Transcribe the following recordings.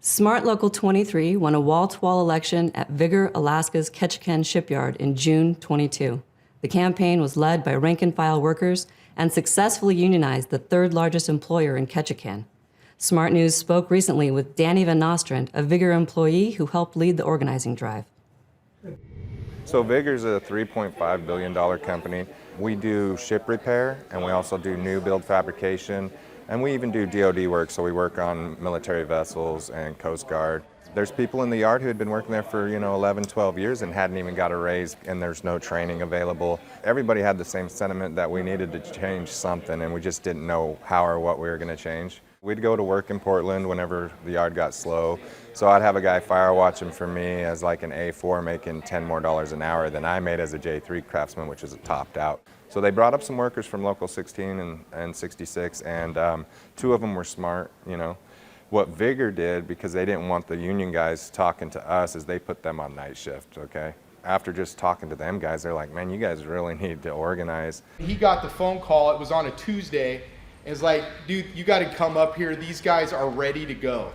Smart Local 23 won a wall-to-wall election at Vigor, Alaska's Ketchikan shipyard in June 22. The campaign was led by rank-and-file workers and successfully unionized the third largest employer in Ketchikan. Smart News spoke recently with Danny Van Nostrand, a Vigor employee who helped lead the organizing drive. So Vigor's a $3.5 billion company. We do ship repair, and we also do new build fabrication, and we even do DoD work, so we work on military vessels and Coast Guard. There's people in the yard who had been working there for 11, 12 years and hadn't even got a raise, and there's no training available. Everybody had the same sentiment that we needed to change something, and we just didn't know how or what we were going to change. We'd go to work in Portland whenever the yard got slow, so I'd have a guy fire watching for me as like an A4 making $10 more an hour than I made as a J3 craftsman, which is a topped out. So they brought up some workers from Local 16 and 66, and two of them were smart, What Vigor did, because they didn't want the union guys talking to us, is they put them on night shift, okay? After just talking to them guys, they're like, man, you guys really need to organize. He got the phone call, it was on a Tuesday. It's like, dude, you got to come up here. These guys are ready to go.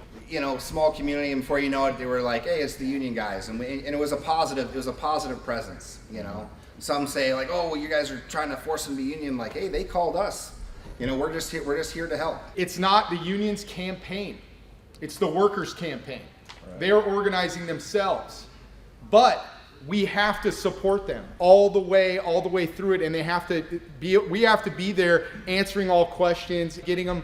Small community, and before you know it, they were like, hey, it's the union guys. And it was a positive presence, Some say like, oh, well, you guys are trying to force them to be union. Like, hey, they called us. We're just here to help. It's not the union's campaign. It's the workers' campaign. Right. They're organizing themselves. But we have to support them all the way through it, and we have to be there answering all questions, getting them,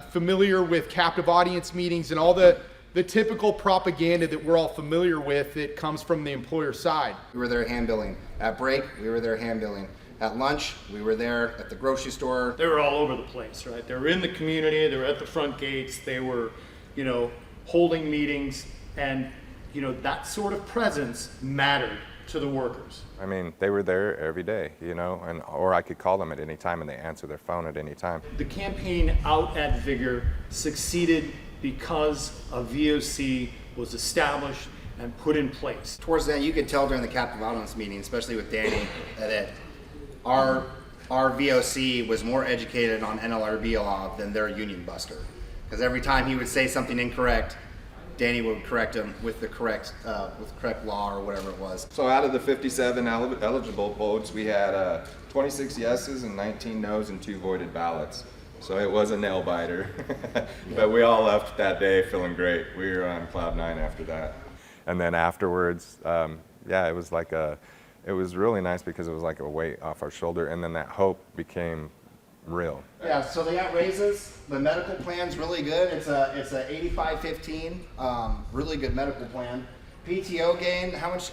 familiar with captive audience meetings and all the typical propaganda that we're all familiar with that comes from the employer side. We were there hand billing. At break, we were there hand billing. At lunch, we were there. At the grocery store. They were all over the place, right? They were in the community, they were at the front gates, they were, holding meetings, and that sort of presence mattered to the workers. I mean, they were there every day, or I could call them at any time and they answer their phone at any time. The campaign out at Vigor succeeded because a VOC was established and put in place. Towards the end, you could tell during the captive audience meeting, especially with Danny, that our VOC was more educated on NLRB law than their union buster. Because every time he would say something incorrect, Danny would correct him with the correct law or whatever it was. So out of the 57 eligible votes, we had 26 yeses and 19 noes and 2 voided ballots. So it was a nail biter. But we all left that day feeling great. We were on cloud 9 after that. And then afterwards, it was really nice because it was like a weight off our shoulder, and then that hope became real. Yeah, so they got raises. The medical plan's really good. It's a 85-15, really good medical plan. PTO gain, how much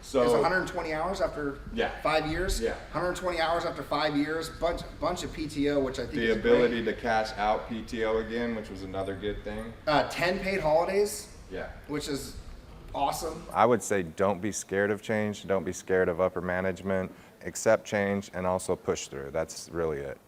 is 120 hours after 5 years? Yeah. 120 hours after 5 years, bunch of PTO, which I think the ability to cash out PTO again, which was another good thing. 10 paid holidays. Yeah. Which is awesome. I would say don't be scared of change, don't be scared of upper management, accept change, and also push through. That's really it.